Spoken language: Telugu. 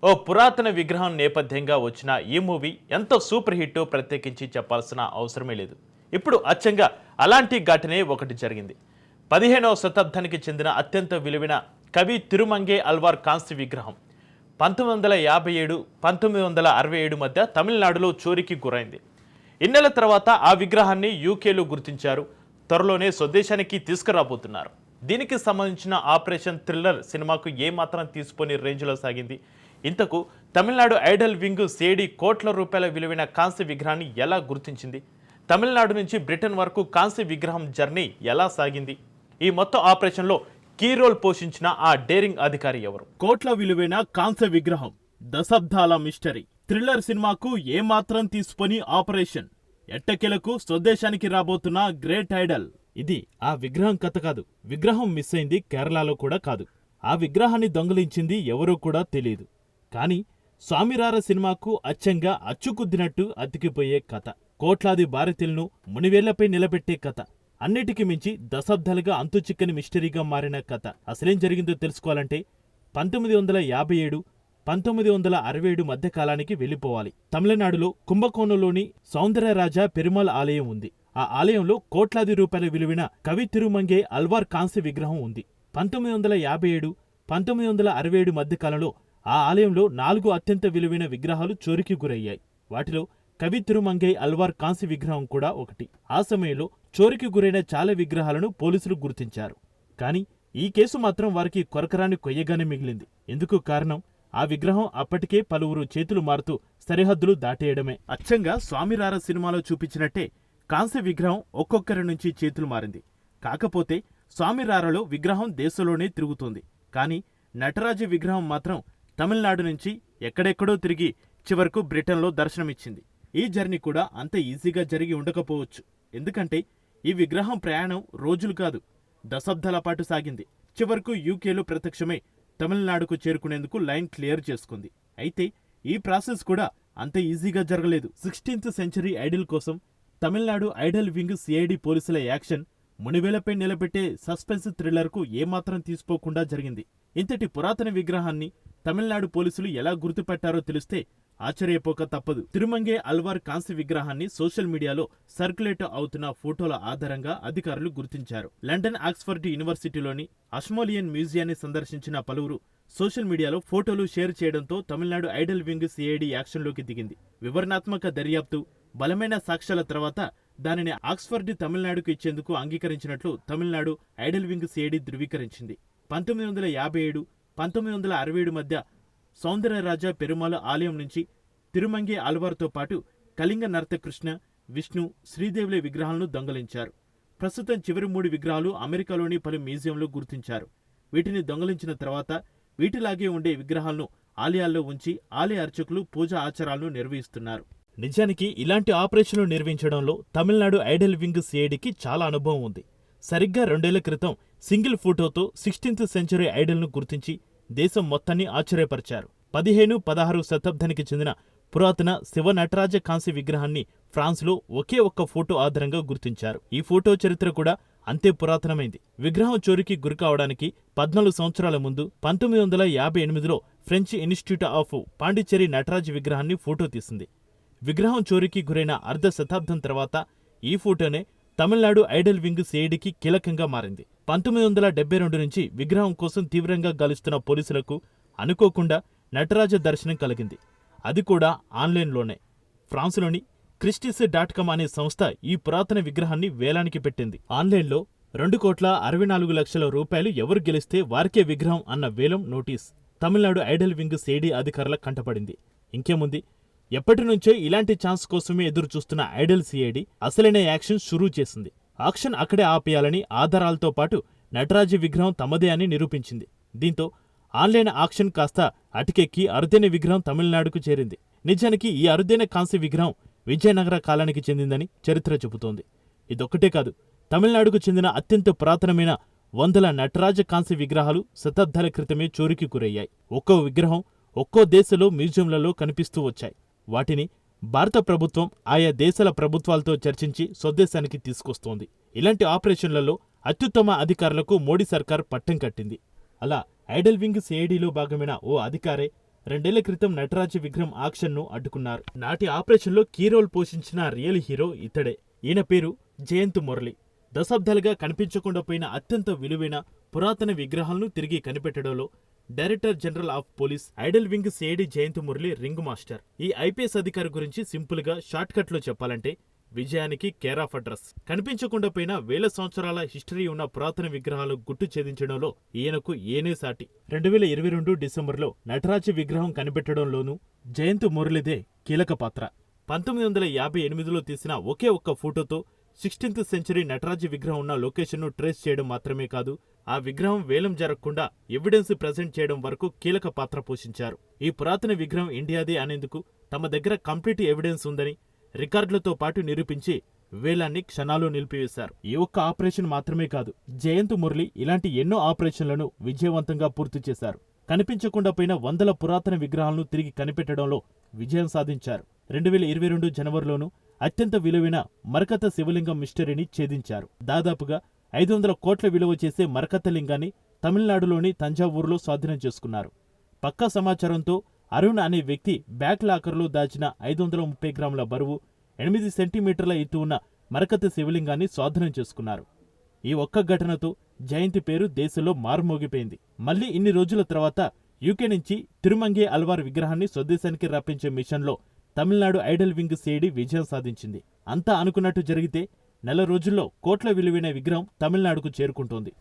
ఓ పురాతన విగ్రహం నేపథ్యంగా వచ్చిన ఈ మూవీ ఎంతో సూపర్ హిట్ ప్రత్యేకించి చెప్పాల్సిన అవసరమే లేదు. ఇప్పుడు అచ్చంగా అలాంటి ఘటనే ఒకటి జరిగింది. 15వ శతాబ్దానికి చెందిన అత్యంత విలువైన కవి తిరుమంగే అల్వార్ కాంస్య విగ్రహం 1957 1967 మధ్య తమిళనాడులో చోరీకి గురైంది. ఇన్నేళ్ల తర్వాత ఆ విగ్రహాన్ని యూకేలో గుర్తించారు. త్వరలోనే స్వదేశానికి తీసుకురాబోతున్నారు. దీనికి సంబంధించిన ఆపరేషన్ థ్రిల్లర్ సినిమాకు ఏమాత్రం తీసిపోని రేంజ్లో సాగింది. ఇంతకు తమిళనాడు ఐడల్ వింగ్ సిఐడి కోట్ల రూపాయల విలువైన కాంస్య విగ్రహాన్ని ఎలా గుర్తించింది? తమిళనాడు నుంచి బ్రిటన్ వరకు కాంస్య విగ్రహం జర్నీ ఎలా సాగింది? ఈ మొత్తం ఆపరేషన్లో కీ రోల్ పోషించిన ఆ డేరింగ్ అధికారి ఎవరు? కోట్ల విలువైన కాంస్య విగ్రహం, దశాబ్దాల మిస్టరీ. థ్రిల్లర్ సినిమాకు ఏమాత్రం తీసిపోని ఆపరేషన్. ఎట్టకేలకు స్వదేశానికి రాబోతున్న గ్రేట్ ఐడల్. ఇది ఆ విగ్రహం కథ కాదు. విగ్రహం మిస్ అయింది కేరళలో కూడా కాదు. ఆ విగ్రహాన్ని దొంగలించింది ఎవరో కూడా తెలియదు. కానీ స్వామిరార సినిమాకు అచ్చంగా అచ్చుకుద్దినట్టు అతికిపోయే కథ. కోట్లాది భారతీయులను మునివేళ్లపై నిలబెట్టే కథ. అన్నిటికీ మించి దశాబ్దాలుగా అంతుచిక్కని మిస్టరీగా మారిన కథ. అసలేం జరిగిందో తెలుసుకోవాలంటే 1957 1967 మధ్య కాలానికి వెళ్లిపోవాలి. తమిళనాడులో కుంభకోణంలోని సౌందర్యరాజా పెరుమాళ్ ఆలయం ఉంది. ఆ ఆలయంలో కోట్లాది రూపాయల విలువైన కవి తిరుమంగే అల్వార్ కాంస్య విగ్రహం ఉంది. 1957 1967 మధ్య కాలంలో ఆ ఆలయంలో 4 అత్యంత విలువైన విగ్రహాలు చోరీకి గురయ్యాయి. వాటిలో కవి తిరుమంగై అల్వార్ కాంస్య విగ్రహం కూడా ఒకటి. ఆ సమయంలో చోరీకి గురైన చాలా విగ్రహాలను పోలీసులు గుర్తించారు. కానీ ఈ కేసు మాత్రం వారికి కొరకరాని కొయ్యగానే మిగిలింది. ఎందుకు కారణం? ఆ విగ్రహం అప్పటికే పలువురు చేతులు మారుతూ సరిహద్దులు దాటేయడమే. అచ్చంగా స్వామిరార సినిమాలో చూపించినట్టే కాంస్య విగ్రహం ఒక్కొక్కరి నుంచి చేతులు మారింది. కాకపోతే స్వామిరారలో విగ్రహం దేశంలోనే తిరుగుతోంది. కానీ నటరాజ విగ్రహం మాత్రం తమిళనాడు నుంచి ఎక్కడెక్కడో తిరిగి చివరకు బ్రిటన్లో దర్శనమిచ్చింది. ఈ జర్నీ కూడా అంత ఈజీగా జరిగి ఉండకపోవచ్చు. ఎందుకంటే ఈ విగ్రహం ప్రయాణం రోజులు కాదు, దశాబ్దాల పాటు సాగింది. చివరకు యూకేలో ప్రత్యక్షమై తమిళనాడుకు చేరుకునేందుకు లైన్ క్లియర్ చేసుకుంది. అయితే ఈ ప్రాసెస్ కూడా అంత ఈజీగా జరగలేదు. 16th సెంచరీ ఐడల్ కోసం తమిళనాడు ఐడల్ వింగ్ సిఐడి పోలీసుల యాక్షన్ మునివేలపై నిలబెట్టే సస్పెన్స్ థ్రిల్లర్కు ఏమాత్రం తీసిపోకుండా జరిగింది. ఇంతటి పురాతన విగ్రహాన్ని తమిళనాడు పోలీసులు ఎలా గుర్తుపెట్టారో తెలిస్తే ఆశ్చర్యపోక తప్పదు. తిరుమంగే అల్వార్ కాంస్య విగ్రహాన్ని సోషల్ మీడియాలో సర్క్యులేట్ అవుతున్న ఫోటోల ఆధారంగా అధికారులు గుర్తించారు. లండన్ ఆక్స్ఫర్డ్ యూనివర్సిటీలోని అష్మోలియన్ మ్యూజియాన్ని సందర్శించిన పలువురు సోషల్ మీడియాలో ఫోటోలు షేర్ చేయడంతో తమిళనాడు ఐడల్ వింగ్ సిఐడి యాక్షన్లోకి దిగింది. వివరణాత్మక దర్యాప్తు, బలమైన సాక్ష్యాల తర్వాత దానిని ఆక్స్ఫర్డ్ తమిళనాడుకు ఇచ్చేందుకు అంగీకరించినట్లు తమిళనాడు ఐడల్ వింగ్ సిఐడి ధృవీకరించింది. 1957 1967 మధ్య సౌందర్యరాజా పెరుమాళ్ ఆలయం నుంచి తిరుమంగే అల్వార్తో పాటు కళింగ నర్తకృష్ణ, విష్ణు, శ్రీదేవుల విగ్రహాలను దొంగలించారు. ప్రస్తుతం చివరి 3 విగ్రహాలు అమెరికాలోని పలు మ్యూజియంలో గుర్తించారు. వీటిని దొంగలించిన తర్వాత వీటిలాగే ఉండే విగ్రహాలను ఆలయాల్లో ఉంచి ఆలయ అర్చకులు పూజా ఆచారాలను నిర్వహిస్తున్నారు. నిజానికి ఇలాంటి ఆపరేషన్లు నిర్వహించడంలో తమిళనాడు ఐడల్ వింగ్ సిఐడికి చాలా అనుభవం ఉంది. సరిగ్గా 2 ఏళ్ల క్రితం సింగిల్ ఫోటోతో 16th సెంచరీ ఐడల్ను గుర్తించి దేశం మొత్తాన్ని ఆశ్చర్యపరిచారు. 15-16 శతాబ్దానికి చెందిన పురాతన శివ నటరాజ కాంస్య విగ్రహాన్ని ఫ్రాన్స్లో ఒకే ఒక్క ఫోటో ఆధారంగా గుర్తించారు. ఈ ఫోటో చరిత్ర కూడా అంతే పురాతనమైంది. విగ్రహం చోరీకి గురికావడానికి 14 సంవత్సరాల ముందు 1958లో French institute of Pondicherry Nataraja విగ్రహాన్ని ఫోటో తీసింది. విగ్రహం చోరీకి గురైన అర్ధ శతాబ్దం తర్వాత ఈ ఫోటోనే తమిళనాడు ఐడల్ వింగ్ సిఐడికి కీలకంగా మారింది. 1972 నుంచి విగ్రహం కోసం తీవ్రంగా గాలిస్తున్న పోలీసులకు అనుకోకుండా నటరాజ దర్శనం కలిగింది. అది కూడా ఆన్లైన్లోనే. ఫ్రాన్స్లోని క్రిస్టిస్.com అనే సంస్థ ఈ పురాతన విగ్రహాన్ని వేలానికి పెట్టింది. ఆన్లైన్లో 2,64,00,000 రూపాయలు ఎవరు గెలిస్తే వారికే విగ్రహం అన్న వేలం notice Tamil Nadu Idol wing CID అధికారుల కంటపడింది. ఇంకేముంది, ఎప్పటి నుంచో ఇలాంటి ఛాన్స్ కోసమే ఎదురు చూస్తున్న ఐడల్ సిఐడి అసలైన యాక్షన్ షురూ చేసింది. ఆక్షన్ అక్కడే ఆపేయాలని ఆధారాలతో పాటు నటరాజ విగ్రహం తమదే అని నిరూపించింది. దీంతో ఆన్లైన్ ఆక్షన్ కాస్త అటికెక్కి అరుదైన విగ్రహం తమిళనాడుకు చేరింది. నిజానికి ఈ అరుదైన కాంస్య విగ్రహం విజయనగర కాలానికి చెందిందని చరిత్ర చెబుతోంది. ఇదొక్కటే కాదు, తమిళనాడుకు చెందిన అత్యంత పురాతనమైన 100 నటరాజ కాంస్య విగ్రహాలు శతాబ్దాల క్రితమే చోరీకి గురయ్యాయి. ఒక్కో విగ్రహం ఒక్కో దేశంలో మ్యూజియంలలో కనిపిస్తూ వచ్చాయి. వాటిని భారత ప్రభుత్వం ఆయా దేశాల ప్రభుత్వాలతో చర్చించి స్వదేశానికి తీసుకొస్తోంది. ఇలాంటి ఆపరేషన్లలో అత్యుత్తమ అధికారులకు మోడీ సర్కార్ పట్టం కట్టింది. అలా ఐడల్ వింగ్ సిఐడిలో భాగమైన ఓ అధికారే 2 ఏళ్ల క్రితం నటరాజు విగ్రహం ఆక్షన్ను అడ్డుకున్నారు. నాటి ఆపరేషన్లో కీ రోల్ పోషించిన రియల్ హీరో ఇతడే. ఈయన పేరు జయంత్ మురళి. దశాబ్దాలుగా కనిపించకుండా పోయిన అత్యంత విలువైన పురాతన విగ్రహాలను తిరిగి కనిపెట్టడంలో director general of police idol wing CID Jayanth Murali ring master. ఈ ఐపీఎస్ అధికారి గురించి సింపుల్ గా షార్ట్ కట్ లో చెప్పాలంటే విజయానికి కేర్ ఆఫ్ అడ్రస్. కనిపించకుండా పోయిన వేల సంవత్సరాల హిస్టరీ ఉన్న పురాతన విగ్రహాలు గుట్టు ఛేదించడంలో ఈయనకు ఏనే సాటి. 2022 డిసెంబర్లో నటరాజు విగ్రహం కనిపెట్టడంలోనూ జయంత్ మురళిదే కీలక పాత్ర. 1958లో తీసిన ఒకే ఒక్క ఫోటోతో 16th సెంచరీ నటరాజు విగ్రహం ఉన్న లొకేషన్ను ట్రేస్ చేయడం మాత్రమే కాదు, ఆ విగ్రహం వేలం జరగకుండా ఎవిడెన్స్ ప్రజెంట్ చేయడం వరకు కీలక పాత్ర పోషించారు. ఈ పురాతన విగ్రహం ఇండియాదే అనేందుకు తమ దగ్గర కంప్లీట్ ఎవిడెన్స్ ఉందని రికార్డులతో పాటు నిరూపించి వేలాన్ని క్షణాల్లో నిలిపివేశారు. ఈ ఒక్క ఆపరేషన్ మాత్రమే కాదు, జయంత్ మురళి ఇలాంటి ఎన్నో ఆపరేషన్లను విజయవంతంగా పూర్తి చేశారు. కనిపించకుండా పోయిన వందల పురాతన విగ్రహాలను తిరిగి కనిపెట్టడంలో విజయం సాధించారు. 2022 జనవరిలోనూ అత్యంత విలువైన మరకత శివలింగం మిస్టరీని ఛేదించారు. దాదాపుగా 500 కోట్ల విలువ చేసే మరకత లింగాన్ని తమిళనాడులోని తంజావూరులో స్వాధీనం చేసుకున్నారు. పక్కా సమాచారంతో అరుణ్ అనే వ్యక్తి బ్యాక్ లాకర్లో దాచిన 530 గ్రాముల బరువు, 8 సెంటీమీటర్ల ఎత్తు ఉన్న మరకత శివలింగాన్ని స్వాధీనం చేసుకున్నారు. ఈ ఒక్క ఘటనతో జయంతి పేరు దేశంలో మారుమోగిపోయింది. మళ్లీ ఇన్ని రోజుల తర్వాత యూకే నుంచి తిరుమంగే అల్వార్ విగ్రహాన్ని స్వదేశానికి రప్పించే మిషన్లో తమిళనాడు ఐడల్ వింగ్ సిఐడి విజయం సాధించింది. అంతా అనుకున్నట్టు జరిగితే నెల రోజుల్లో కోట్ల విలువైన విగ్రహం తమిళనాడుకు చేరుకుంటోంది.